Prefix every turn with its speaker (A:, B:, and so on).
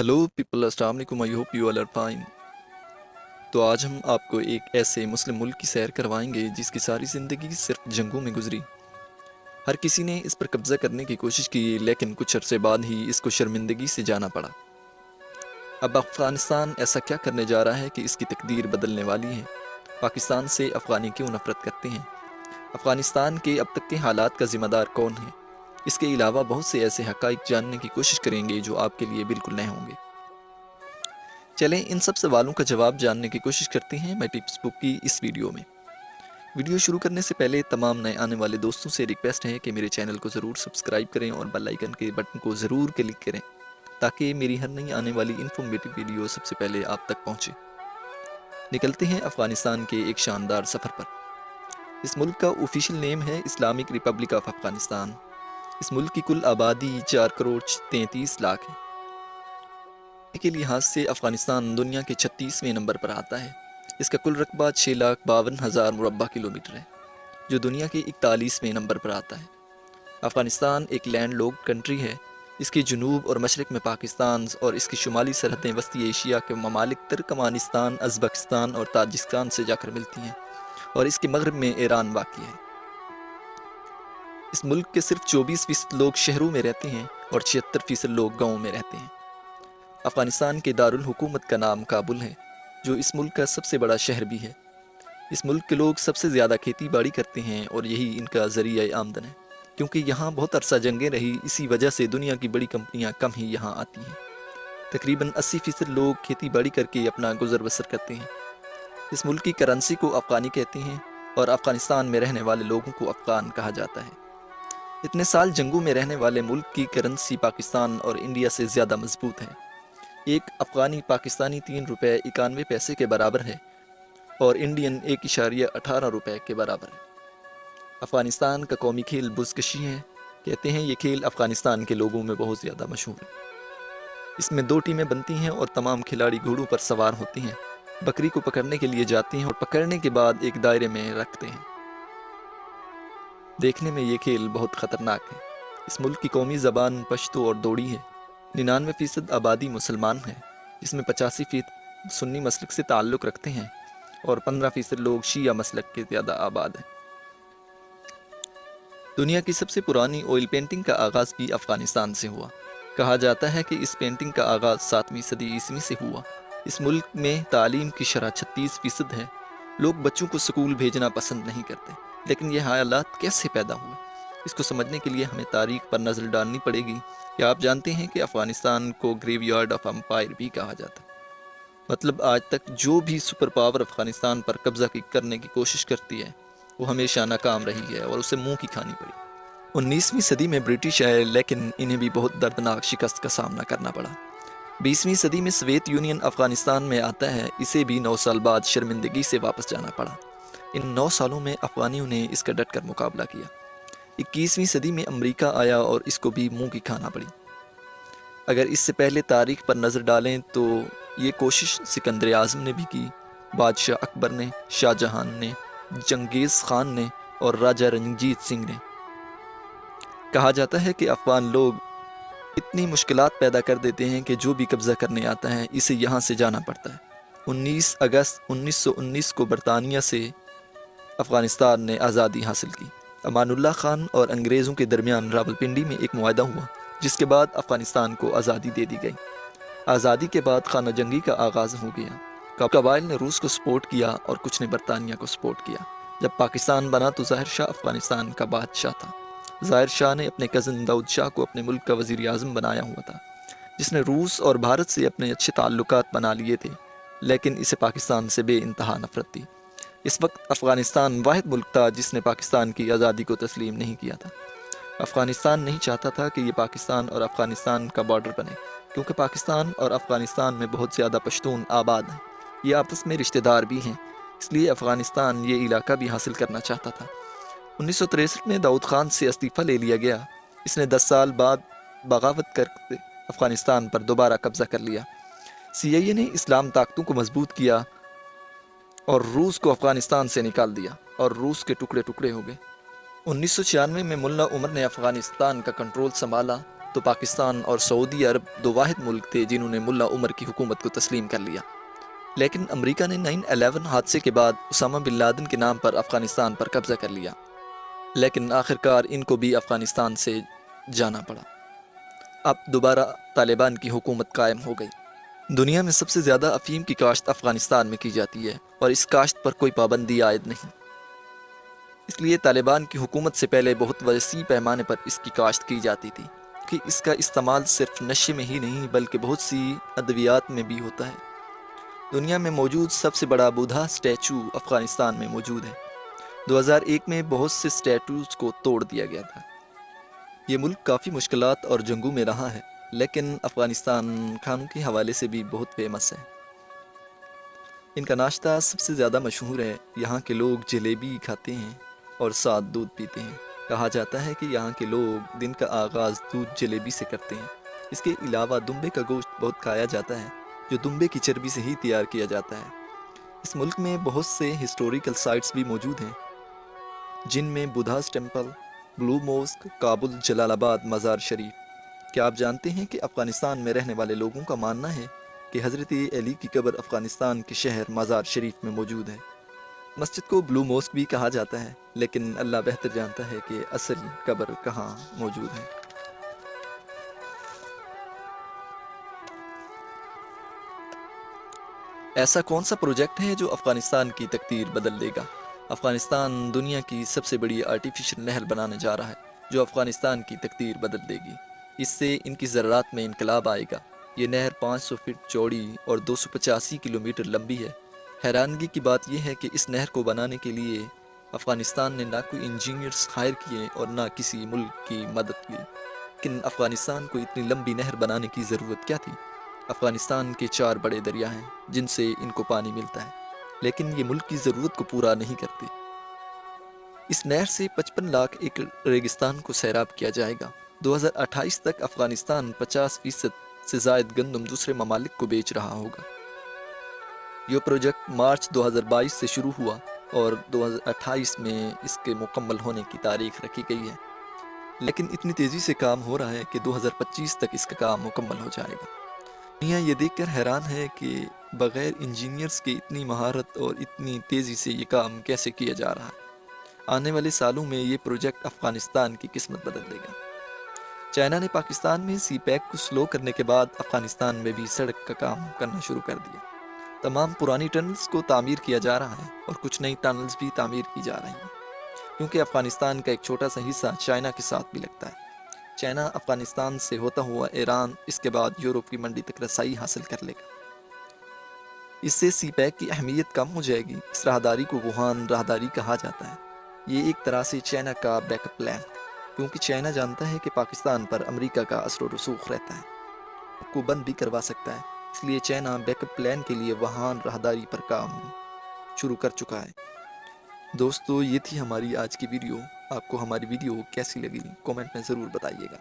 A: Hello people, अस्सलाम वालेकुम। I hope you all are fine. तो आज हम आपको एक ऐसे मुस्लिम मुल्क की सैर करवाएंगे जिसकी सारी ज़िंदगी सिर्फ जंगों में गुजरी। हर किसी ने इस पर कब्ज़ा करने की कोशिश की, लेकिन कुछ अरसे बाद ही इसको शर्मिंदगी से जाना पड़ा। अब अफ़गानिस्तान ऐसा क्या करने जा रहा है कि इसकी तकदीर बदलने वाली है। पाकिस्तान से अफ़गानी क्यों नफ़रत करते हैं? अफ़गानिस्तान के अब तक के हालात का ज़िम्मेदार कौन है? इसके अलावा बहुत से ऐसे हक़ाइक़ जानने की कोशिश करेंगे जो आपके लिए बिल्कुल नए होंगे। चलें इन सब सवालों का जवाब जानने की कोशिश करते हैं माई टिप्स बुक की इस वीडियो में। वीडियो शुरू करने से पहले तमाम नए आने वाले दोस्तों से रिक्वेस्ट है कि मेरे चैनल को ज़रूर सब्सक्राइब करें और बेल आइकन के बटन को ज़रूर क्लिक करें ताकि मेरी हर नई आने वाली इन्फॉर्मेटिव वीडियो सबसे पहले आप तक पहुँचे। निकलते हैं अफ़गानिस्तान के एक शानदार सफ़र पर। इस मुल्क का ऑफिशियल नेम है इस्लामिक रिपब्लिक ऑफ अफ़गानिस्तान। इस मुल्क की कुल आबादी 4 करोड़ 33 लाख है। के लिहाज से अफ़गानिस्तान दुनिया के 36वें नंबर पर आता है। इसका कुल रकबा 6,52,000 मुरबा किलोमीटर है, जो दुनिया के 41वें नंबर पर आता है। अफ़गानिस्तान एक लैंड लॉक्ड कंट्री है। इसके जनूब और मशरक़ में पाकिस्तान और इसकी शुमाली सरहदें वस्ती एशिया के ममालिक तुर्कमानिस्तान, उज़्बेकिस्तान और ताजिकिस्तान से जाकर मिलती हैं, और इसके मगरब में ईरान वाक़ई है। इस मुल्क के सिर्फ 24% लोग शहरों में रहते हैं और 76% लोग गाँव में रहते हैं। अफ़गानिस्तान के दारुल हुकूमत का नाम काबुल है, जो इस मुल्क का सबसे बड़ा शहर भी है। इस मुल्क के लोग सबसे ज़्यादा खेती बाड़ी करते हैं और यही इनका ज़रिया आमदन है। क्योंकि यहाँ बहुत अरसा जंगें रही, इसी वजह से दुनिया की बड़ी कंपनियाँ कम ही यहाँ आती हैं। तकरीबन 80% लोग खेती बाड़ी करके अपना गुजर बसर करते हैं। इस मुल्क की करेंसी को अफ़गानी कहते हैं और अफ़गानिस्तान में रहने वाले लोगों को अफ़गान कहा जाता है। इतने साल जंगों में रहने वाले मुल्क की करेंसी पाकिस्तान और इंडिया से ज़्यादा मजबूत है। एक अफ़गानी पाकिस्तानी 3 रुपये 91 पैसे के बराबर है और इंडियन 1.18 रुपये के बराबर है। अफ़गानिस्तान का कौमी खेल बुज़कशी है। कहते हैं ये खेल अफ़गानिस्तान के लोगों में बहुत ज़्यादा मशहूर है। इसमें 2 टीमें बनती हैं और तमाम खिलाड़ी घोड़ों पर सवार होते हैं, बकरी को पकड़ने के लिए जाते हैं और पकड़ने के बाद एक दायरे में रखते हैं। देखने में ये खेल बहुत ख़तरनाक है। इस मुल्क की कौमी ज़बान पश्तो और दोड़ी है। 99% आबादी मुसलमान है, जिसमें 85% सुन्नी मसलक से ताल्लुक़ रखते हैं और 15% लोग शिया मसलक के ज़्यादा आबाद हैं। दुनिया की सबसे पुरानी ऑयल पेंटिंग का आगाज़ भी अफ़गानिस्तान से हुआ। कहा जाता है कि इस पेंटिंग का आगाज़ 7वीं सदी ईस्वी से हुआ। इस मुल्क में तालीम की शरह 36% है। लोग बच्चों को स्कूल भेजना पसंद नहीं करते, लेकिन ये हालात कैसे पैदा हुए, इसको समझने के लिए हमें तारीख़ पर नज़र डालनी पड़ेगी। क्या आप जानते हैं कि अफ़गानिस्तान को ग्रेवयार्ड ऑफ एम्पायर भी कहा जाता है? मतलब आज तक जो भी सुपर पावर अफ़गानिस्तान पर कब्ज़ा करने की कोशिश करती है, वो हमेशा नाकाम रही है और उसे मुंह की खानी पड़ी। 19वीं सदी में ब्रिटिश आए, लेकिन इन्हें भी बहुत दर्दनाक शिकस्त का सामना करना पड़ा। 20वीं सदी में सोवियत यूनियन अफ़गानिस्तान में आता है। इसे भी 9 साल बाद शर्मिंदगी से वापस जाना पड़ा। इन 9 सालों में अफ़गानियों ने इसका डट कर मुकाबला किया। 21वीं सदी में अमेरिका आया और इसको भी मुंह की खाना पड़ी। अगर इससे पहले तारीख़ पर नज़र डालें तो ये कोशिश सिकंदर आज़म ने भी की, बादशाह अकबर ने, शाहजहां ने, चंगेज़ खान ने और राजा रंजीत सिंह ने। कहा जाता है कि अफ़गान लोग इतनी मुश्किलात पैदा कर देते हैं कि जो भी कब्ज़ा करने आता है इसे यहाँ से जाना पड़ता है। 19 अगस्त 1919 को बरतानिया से अफ़गानिस्तान ने आज़ादी हासिल की। अमानुल्लाह खान और अंग्रेज़ों के दरमियान रावलपिंडी में एक मुआहदा हुआ, जिसके बाद अफ़गानिस्तान को आज़ादी दे दी गई। आज़ादी के बाद खाना जंगी का आगाज़ हो गया। कबाइल ने रूस को सपोर्ट किया और कुछ ने बरतानिया को सपोर्ट किया। जब पाकिस्तान बना तो ज़ाहिर शाह अफ़गानिस्तान का बादशाह था। ज़ाहिर शाह ने अपने कज़न दाऊद शाह को अपने मुल्क का वज़ीर आज़म बनाया हुआ था, जिसने रूस और भारत से अपने अच्छे ताल्लुकात बना लिए थे, लेकिन इसे पाकिस्तान से बेइंतहा नफ़रत थी। इस वक्त अफ़गानिस्तान वाहिद मुल्क था जिसने पाकिस्तान की आज़ादी को तस्लीम नहीं किया था। अफ़गानिस्तान नहीं चाहता था कि ये पाकिस्तान और अफ़गानिस्तान का बॉर्डर बने, क्योंकि पाकिस्तान और अफ़गानिस्तान में बहुत ज़्यादा पश्तून आबाद हैं। ये आपस में रिश्तेदार भी हैं, इसलिए अफ़गानिस्तान ये इलाका भी हासिल करना चाहता था। 1963 में दाऊद खान से इस्तीफ़ा ले लिया गया। इसने 10 साल बाद बगावत करके अफ़गानिस्तान पर दोबारा कब्ज़ा कर लिया। CIA ने इस्लाम ताकतों को मजबूत किया और रूस को अफ़गानिस्तान से निकाल दिया और रूस के टुकड़े टुकड़े हो गए। 1996 में मुल्ला उमर ने अफ़गानिस्तान का कंट्रोल संभाला تو پاکستان اور سعودی عرب دو واحد ملک تھے جنہوں نے ملا عمر کی حکومت کو تسلیم کر لیا۔ لیکن امریکہ نے 9/11 حادثے کے بعد اسامہ بن لادن کے نام پر افغانستان پر قبضہ کر لیا، لیکن آخرکار ان کو بھی افغانستان سے جانا پڑا۔ اب دوبارہ طالبان کی حکومت قائم ہو گئی۔ دنیا میں سب سے زیادہ افیم کی کاشت افغانستان میں کی جاتی ہے اور اس کاشت پر کوئی پابندی عائد نہیں۔ اس لیے طالبان کی حکومت سے پہلے بہت وسیع پیمانے پر اس کی کاشت کی جاتی تھی کہ اس کا استعمال صرف نشے میں ہی نہیں بلکہ بہت سی ادویات میں بھی ہوتا ہے۔ دنیا میں موجود سب سے بڑا بودھا اسٹیچو افغانستان میں موجود ہے۔ 2001 میں بہت سے اسٹیچوز کو توڑ دیا گیا تھا۔ یہ ملک کافی مشکلات اور جنگوں میں رہا ہے، لیکن افغانستان کھانوں کے حوالے سے بھی بہت فیمس ہے۔ ان کا ناشتہ سب سے زیادہ مشہور ہے۔ یہاں کے لوگ جلیبی کھاتے ہیں اور ساتھ دودھ پیتے ہیں۔ کہا جاتا ہے کہ یہاں کے لوگ دن کا آغاز دودھ جلیبی سے کرتے ہیں۔ اس کے علاوہ دمبے کا گوشت بہت کھایا جاتا ہے جو دمبے کی چربی سے ہی تیار کیا جاتا ہے۔ اس ملک میں بہت سے ہسٹوریکل سائٹس بھی موجود ہیں جن میں بدھاس ٹیمپل، بلو موسک، کابل، جلال آباد، مزار شریف۔ کیا آپ جانتے ہیں کہ افغانستان میں رہنے والے لوگوں کا ماننا ہے کہ حضرت علی کی قبر افغانستان کے شہر مزار شریف میں موجود ہے۔ مسجد کو بلو موسک بھی کہا جاتا ہے، لیکن اللہ بہتر جانتا ہے کہ اصل قبر کہاں موجود ہے۔ ایسا کون سا پروجیکٹ ہے جو افغانستان کی تقدیر بدل دے گا؟ افغانستان دنیا کی سب سے بڑی آرٹیفیشل نہر بنانے جا رہا ہے جو افغانستان کی تقدیر بدل دے گی۔ اس سے ان کی ذرات میں انقلاب آئے گا۔ یہ نہر 500 فٹ چوڑی اور 285 کلومیٹر لمبی ہے۔ حیرانگی کی بات یہ ہے کہ اس نہر کو بنانے کے لیے افغانستان نے نہ کوئی انجینئرز ہائر کیے اور نہ کسی ملک کی مدد لی۔ لیکن افغانستان کو اتنی لمبی نہر بنانے کی ضرورت کیا تھی؟ افغانستان کے 4 بڑے دریا ہیں جن سے ان کو پانی ملتا ہے، لیکن یہ ملک کی ضرورت کو پورا نہیں کرتے۔ اس نہر سے 55 لاکھ ایکڑ ریگستان کو سیراب کیا جائے گا۔ 2028 تک افغانستان 50% سے زائد گندم دوسرے ممالک کو بیچ رہا ہوگا۔ یہ پروجیکٹ مارچ 2022 سے شروع ہوا اور 2028 میں اس کے مکمل ہونے کی تاریخ رکھی گئی ہے، لیکن اتنی تیزی سے کام ہو رہا ہے کہ 2025 تک اس کا کام مکمل ہو جائے گا۔ دنیا یہ دیکھ کر حیران ہے کہ بغیر انجینئرز کی اتنی مہارت اور اتنی تیزی سے یہ کام کیسے کیا جا رہا ہے۔ آنے والے سالوں میں یہ پروجیکٹ افغانستان کی قسمت بدل دے گا۔ چائنا نے پاکستان میں سی پیک کو سلو کرنے کے بعد افغانستان میں بھی سڑک کا کام کرنا شروع کر دیا۔ تمام پرانی ٹنلز کو تعمیر کیا جا رہا ہے اور کچھ نئی ٹنلز بھی تعمیر کی جا رہی ہیں، کیونکہ افغانستان کا ایک چھوٹا سا حصہ چائنا کے ساتھ بھی لگتا ہے۔ چائنا افغانستان سے ہوتا ہوا ایران، اس کے بعد یورپ کی منڈی تک رسائی حاصل کر لے گا۔ اس سے سی پیک کی اہمیت کم ہو جائے گی۔ اس راہداری کو ووہان راہداری کہا جاتا ہے۔ یہ ایک طرح سے چائنا کا بیک اپ پلان، کیونکہ چائنا جانتا ہے کہ پاکستان پر امریکہ کا اثر و رسوخ رہتا ہے، کو بند بھی کروا سکتا ہے۔ اس لیے چائنا بیک اپ پلان کے لیے ووہان راہداری پر کام شروع کر چکا ہے۔ دوستو، یہ تھی ہماری آج کی ویڈیو۔ آپ کو ہماری ویڈیو کیسی لگی کامنٹ میں ضرور بتائیے گا۔